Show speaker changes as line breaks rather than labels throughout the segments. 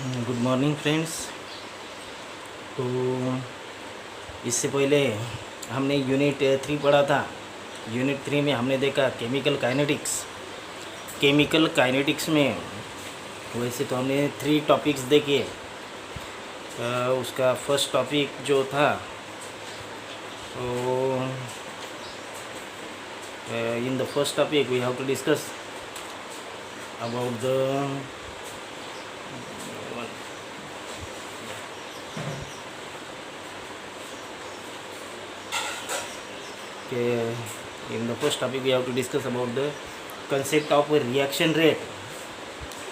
Good morning friends. तो इससे पहले हमने यूनिट 3 पढ़ा था। यूनिट 3 में हमने देखा केमिकल काइनेटिक्स में वैसे तो हमने 3 टॉपिक्स देखे। उसका फर्स्ट टॉपिक जो था तो in the first topic we have to discuss about the in the first topic we have to discuss about the concept of a reaction rate,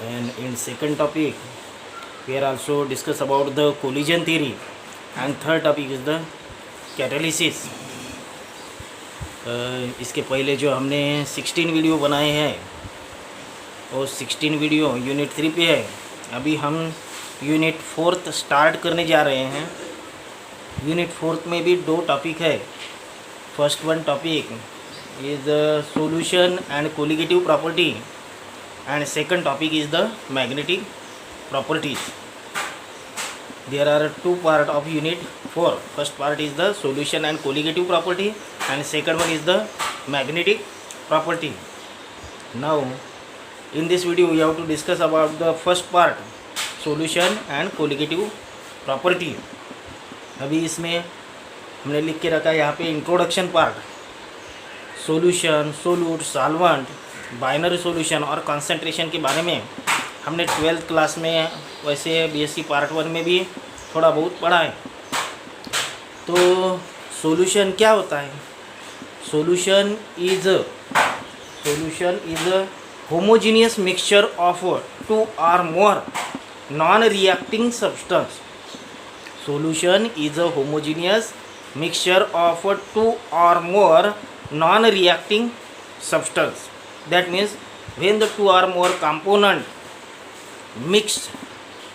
and in second topic we are also discuss about the collision theory, and third topic is the catalysis. इसके पहले जो हमने 16 video बनाए हैं वो 16 video unit 3 पे है। अभी हम यूनिट 4 स्टार्ट करने जा रहे हैं। यूनिट 4 में भी 2 टॉपिक है। First one topic is the solution and colligative property, and second topic is the magnetic properties. There are 2 parts of unit 4. First part is the solution and colligative property, and second one is the magnetic property. Now in this video we have to discuss about the first part, solution and colligative property. अभी इसमें हमने लिख के रखा है यहाँ पे introduction part, solution, solute, solvent, binary solution और कंसंट्रेशन के बारे में हमने 12th क्लास में, वैसे बीएससी पार्ट 1 में भी थोड़ा बहुत पढ़ा है। तो सॉल्यूशन क्या होता है? Solution is a homogeneous mixture of 2 or more non reacting substance. Solution is a homogeneous mixture of 2 or more non-reacting substance. That means when the 2 or more component mix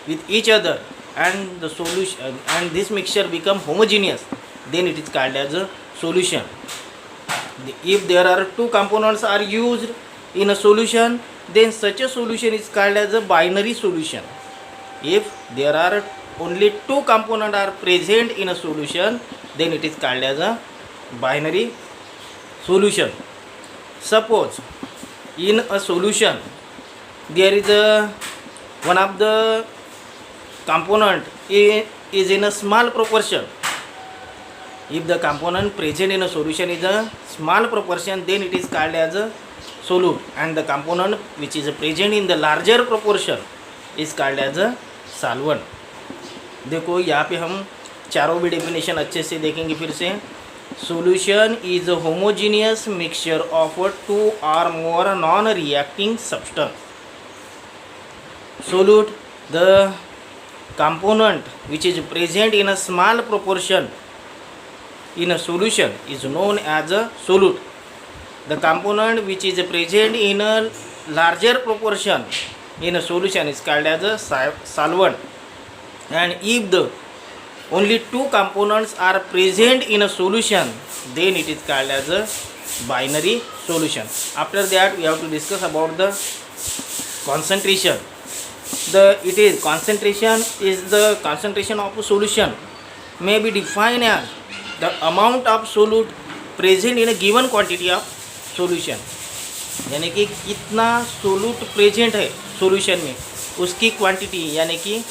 with each other and the solution and this mixture become homogeneous, then it is called as a solution. If there are 2 components are used in a solution, then such a solution is called as a binary solution. If there are only 2 components are present in a solution, then it is called as a binary solution. Suppose in a solution there is one of the component is in a small proportion. If the component present in a solution is a small proportion, then it is called as a solute, and the component which is present in the larger proportion is called as a solvent. देखो यहाँ पे हम चारों भी definition अच्छे से देखेंगे फिर से। Solution is a homogeneous mixture of 2 or more non reacting substance. Solute the component which is present in a small proportion in a solution is known as a solute. The component which is present in a larger proportion in a solution is called as a solvent. And if the only 2 components are present in a solution, then it is called as a binary solution. After that we have to discuss about the concentration. Concentration is the concentration of a solution may be defined as the amount of solute present in a given quantity of solution. यानी कि कितना solute present है solution में, उसकी quantity यानी कि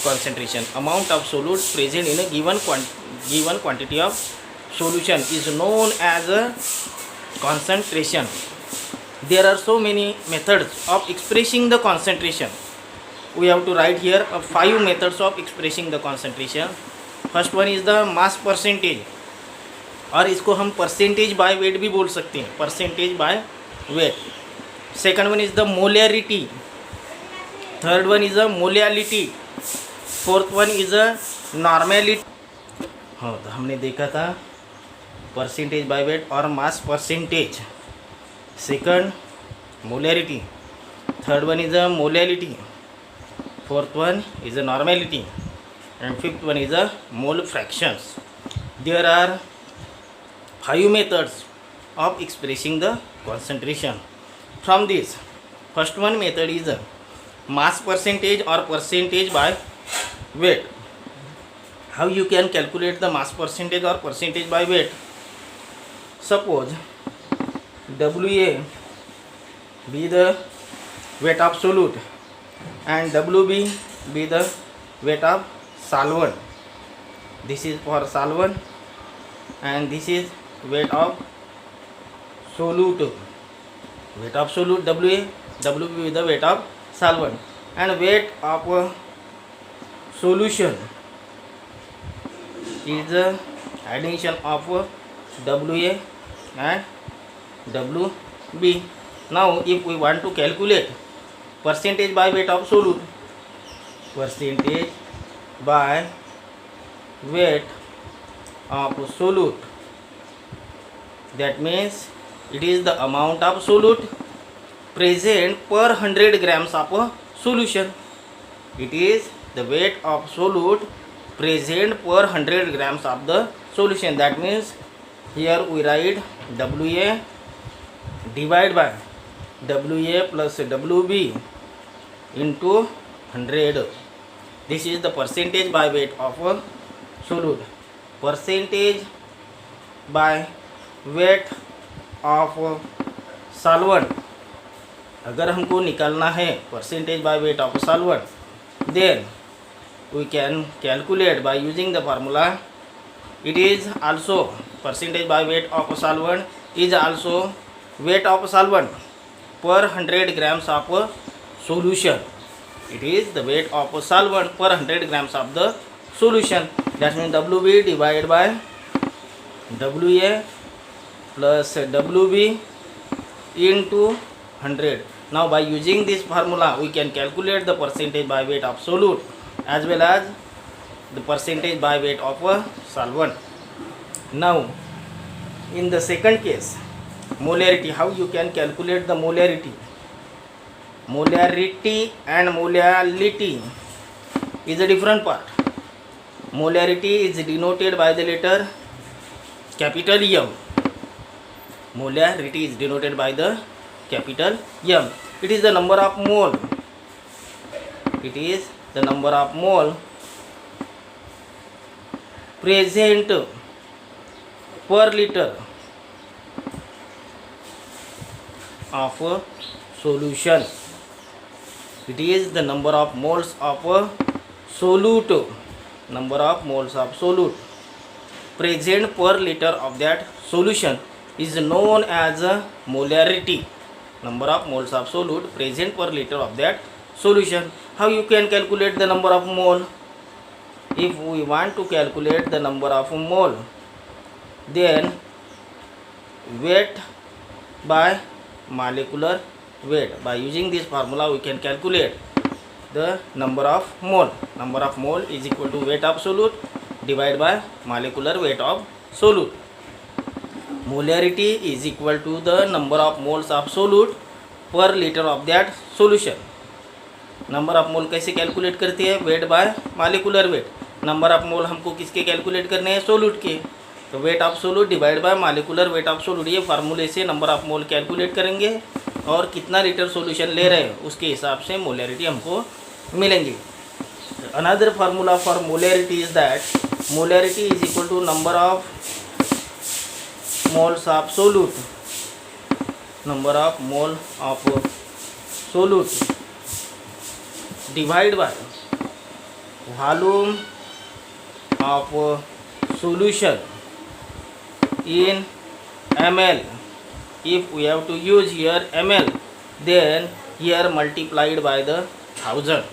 concentration. Amount of solute present in a given quantity of solution is known as a concentration. There are so many methods of expressing the concentration. We have to write here 5 methods of expressing the concentration. First one is the mass percentage, और इसको हम percentage by weight भी बोल सकते हैं, percentage by weight. Second one is the molarity. Third one is the molality. Fourth one is a normality. हाँ, तो हमने देखा था परसेंटेज बाय वेट और mass percentage. Second molarity, third one is a molality, fourth one is a normality, and fifth one is a mole fractions. There are 5 methods of expressing the concentration. From this, first one method is mass percentage or percentage by weight. How you can calculate the mass percentage or percentage by weight? Suppose WA be the weight of solute and WB be the weight of solvent. This is for solvent and this is weight of solute. Weight of solute WA, WB is the weight of solvent, and weight of solution is the addition of WA and WB. Now if we want to calculate percentage by weight of solute, percentage by weight of solute, that means it is the amount of solute present per 100 grams of solution. It is the weight of solute present per 100 grams of the solution. That means here we write WA divided by WA plus WB into 100. This is the percentage by weight of solute. Percentage by weight of solvent, अगर हमको निकालना है percentage by weight of solvent, then we can calculate by using the formula. It is also percentage by weight of solvent is also weight of solvent per 100 grams of solution. It is the weight of solvent per 100 grams of the solution. That means WB divided by WA plus WB into 100. Now by using this formula we can calculate the percentage by weight of solute as well as the percentage by weight of solvent. Now in the second case, molarity, how you can calculate the molarity? Molarity and molality is a different part. Molarity is denoted by the letter capital M. Molarity is denoted by the capital M. It is the number of mole. It is the number of mole present per liter of solution. It is the number of moles of solute. Number of moles of solute present per liter of that solution is known as molarity. Number of moles of solute present per liter of that solution. How you can calculate the number of mole? If we want to calculate the number of mole, then weight by molecular weight. By using this formula we can calculate the number of mole. Number of mole is equal to weight of solute divided by molecular weight of solute. Molarity is equal to the number of moles of solute per liter of that solution. Number of मोल कैसे calculate करते हैं? Weight by molecular weight. Number of मोल हमको किसके calculate करने हैं? सोलूट के. तो weight of सोलूट divide by molecular weight of सोलूट, ये फार्मूले से नंबर ऑफ मोल कैलकुलेट करेंगे और कितना लीटर सॉल्यूशन ले रहे हैं उसके हिसाब से मोलैरिटी हमको मिलेंगी. Another formula for molarity is that molarity is equal to number of moles of solute. Number of mole of solute divide by volume of solution in ml. If we have to use here ml, then here multiplied by the 1000.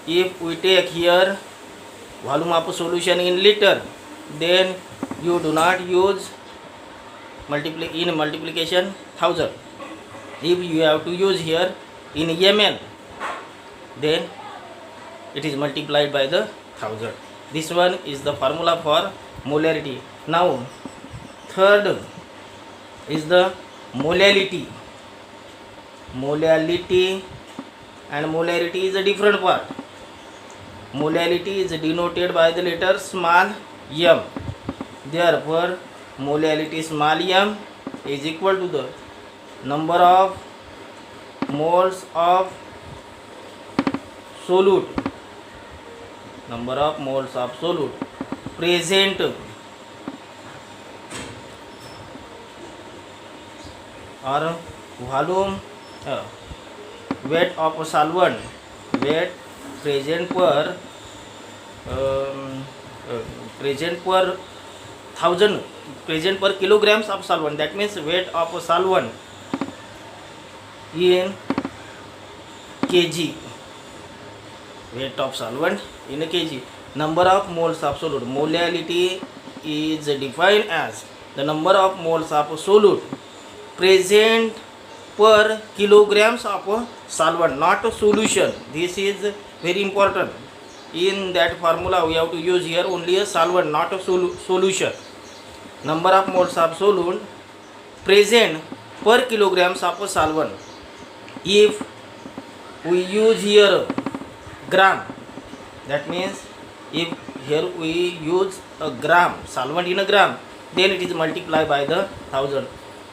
If we take here volume of solution in liter, then you do not use multiplication 1000. If you have to use here in ml, then it is multiplied by the 1000. This one is the formula for molarity. Now third is the molality. Molality and molarity is a different part. Molality is denoted by the letter small m. Therefore molality small m is equal to the number of moles of solute, number of moles of solute present or volume, weight of solvent, weight present per thousand, present per kilograms of solvent, that means weight of solvent in kg, weight of solvent in a kg. Number of moles of solute, molality is defined as the number of moles of solute present per kilograms of solvent, not a solution. This is very important. In that formula we have to use here only a solvent, not a solution. Number of moles of solute present per kilograms of solvent. If we use here gram, that means if here we use a gram, solvent in a gram, then it is multiplied by the 1000.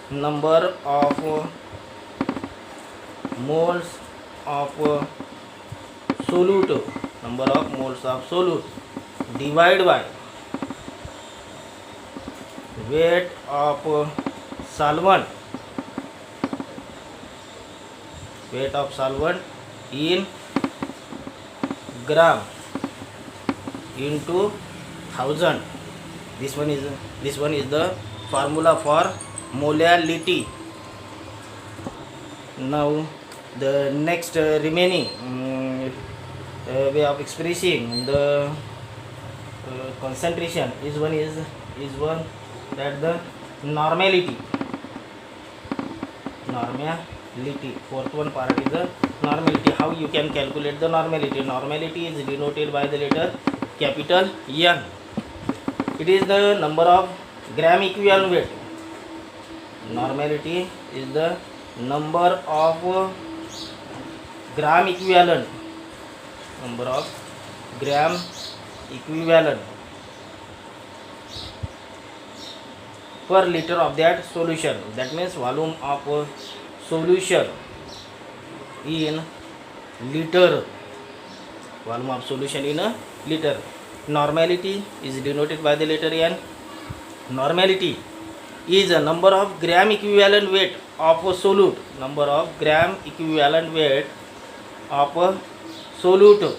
Number of moles of solute, number of moles of solute divided by weight of solvent, weight of solvent in gram into 1000. This one is the formula for molality. Now the next remaining way of expressing the concentration is one that the normality. Fourth one part is the normality. How you can calculate the normality? Normality is denoted by the letter capital N. It is the number of gram equivalent weight. Normality is the number of gram equivalent, number of gram equivalent per liter of that solution, that means volume of solution in liter, volume of solution in a liter. Normality is denoted by the letter N. Normality is a number of gram equivalent weight of a solute, number of gram equivalent weight of a solute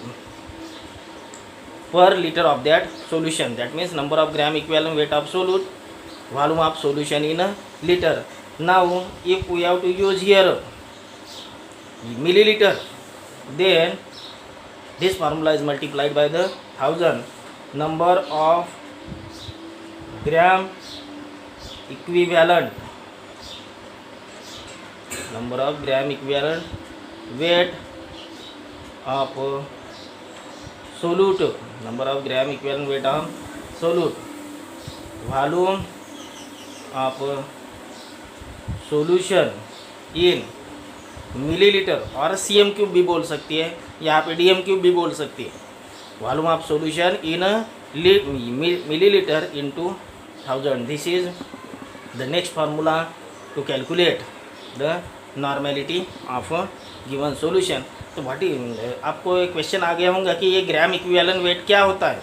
per liter of that solution, that means number of gram equivalent weight of solute, volume of solution in a liter. Now if we have to use here milliliter, then this formula is multiplied by the 1000. Number of gram equivalent, number of gram equivalent weight of solute, number of gram equivalent weight of solute, volume of solution in millilitre और cm cube भी बोल सकती है, यहाँ पे dm cube भी बोल सकती है. Volume of solution in milliliter into 1000. This is the next formula to calculate the normality of a given solution. तो भाटी आपको एक क्वेश्चन आ गया होगा कि ये ग्राम इक्विवेलेंट वेट क्या होता है.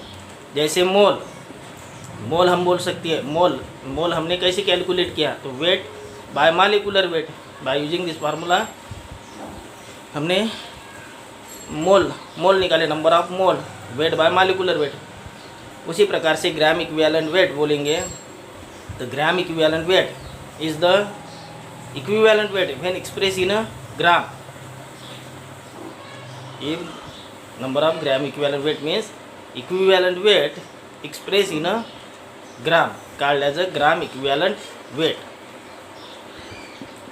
जैसे मोल हम बोल सकती है. मोल हमने कैसे कैलकुलेट किया, तो weight by molecular weight, by using this formula हमने मोल निकाले, number of mole, weight by molecular weight. उसी प्रकार से ग्राम इक्विवेलेंट वेट बोलेंगे. The gram equivalent weight is the equivalent weight when express in a gram. if number of gram equivalent weight means equivalent weight expressed in a gram called as a gram equivalent weight.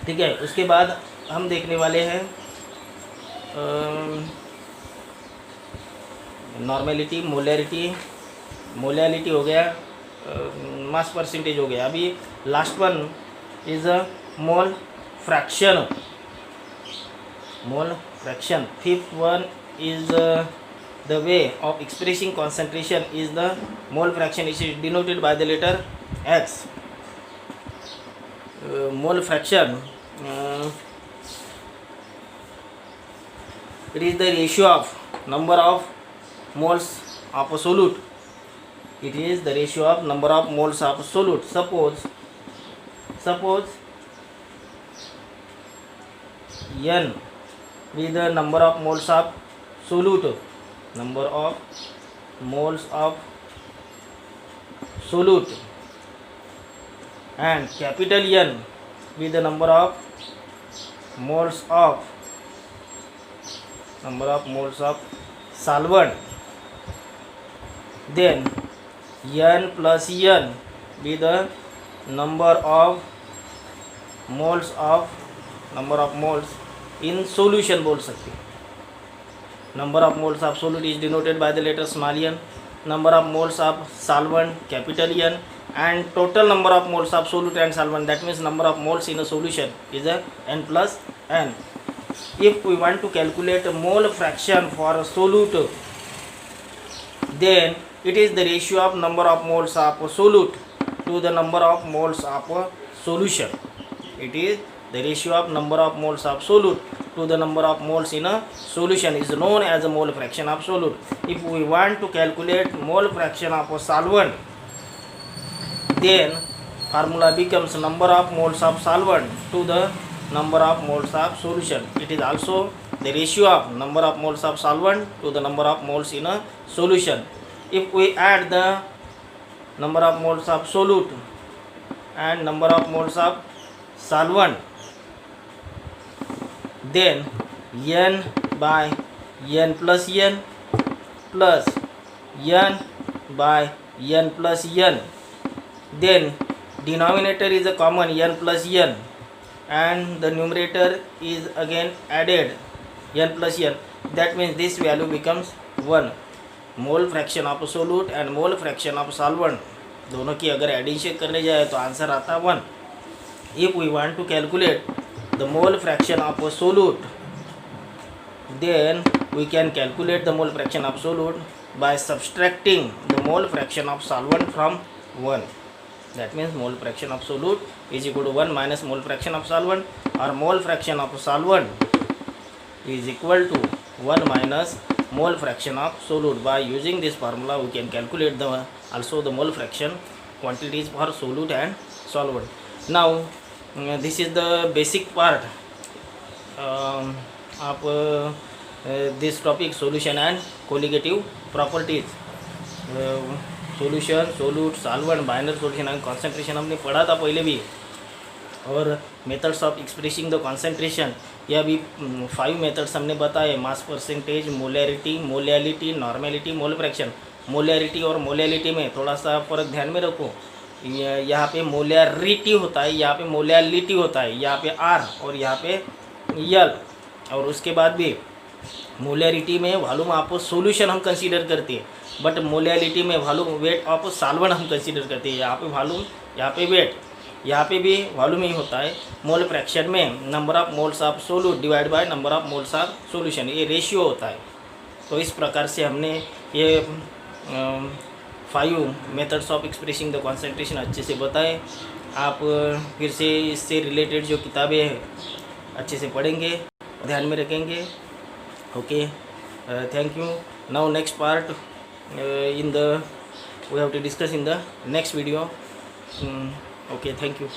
ठीक है. उसके बाद हम देखने वाले हैं normality, molality हो गया, मास परसेंटेज हो गया. अभी last one is a mole fraction. Fifth one is the way of expressing concentration is the mole fraction. It is denoted by the letter X. Mole fraction, it is the ratio of number of moles of a solute. It is the ratio of number of moles of solute. Suppose n be the number of moles of solute, number of moles of solute, and capital N be the number of moles of solvent. Then n plus n be the number of moles in solution बोल सकते हैं. Number of moles of solute is denoted by the letter small n, number of moles of solvent capital N, and total number of moles of solute and solvent, that means number of moles in a solution is a n plus n. If we want to calculate mole fraction for a solute, then it is the ratio of number of moles of solute to the number of moles of solution. It is the ratio of number of moles of solute to the number of moles in a solution is known as a mole fraction of solute. If we want to calculate mole fraction of a solvent, then formula becomes number of moles of solvent to the number of moles of solution. It is also the ratio of number of moles of solvent to the number of moles in a solution. If we add the number of moles of solute and number of moles of solvent, then n by n plus n plus n by n plus n, then denominator is a common n plus n and the numerator is again added n plus n, that means this value becomes 1. Mole fraction of सोलूट and mole fraction of solvent दोनों की अगर addition करने जाए तो answer आता 1. If we want to calculate the mole fraction of solute, then we can calculate the mole fraction of solute by subtracting the mole fraction of solvent from 1. That means mole fraction of solute is equal to 1 minus mole fraction of solvent, or mole fraction of solvent is equal to 1 minus mole fraction of solute. By using this formula we can calculate also the mole fraction quantities for solute and solvent. Now this is the basic part of this topic, solution and colligative properties. Solution, सोलूट, solvent, binary solution and concentration हमने पढ़ा था पहले भी, और methods of expressing the concentration, यह भी 5 methods हमने बताए: mass percentage, molarity, molality, normality, mole fraction. Molarity और मोलैलिटी में थोड़ा सा फ़र्क ध्यान में रखो. यहाँ पे मोलैरिटी होता है, यहाँ पे मोलैलिटी होता है, यहाँ पे आर और यहाँ पे यल. और उसके बाद भी मोलैरिटी में वॉल्यूम ऑफ सॉल्यूशन हम कंसीडर करते हैं, बट मोलैलिटी में वॉल्यूम वेट ऑफ सॉल्वेंट हम कंसीडर करते हैं. यहाँ पे वॉल्यूम, यहाँ पे वेट, यहाँ पे भी वॉल्यूम ही होता है. मोल फ्रैक्शन में number of moles of सोलूट divide by number of moles of solution, ये रेशियो होता है. तो इस प्रकार से हमने ये 5 methods of expressing the concentration अच्छे से बताए. आप फिर से इससे रिलेटेड जो किताबें हैं अच्छे से पढ़ेंगे, ध्यान में रखेंगे. Okay, thank you. Now next part we have to discuss in the next video. Okay, thank you.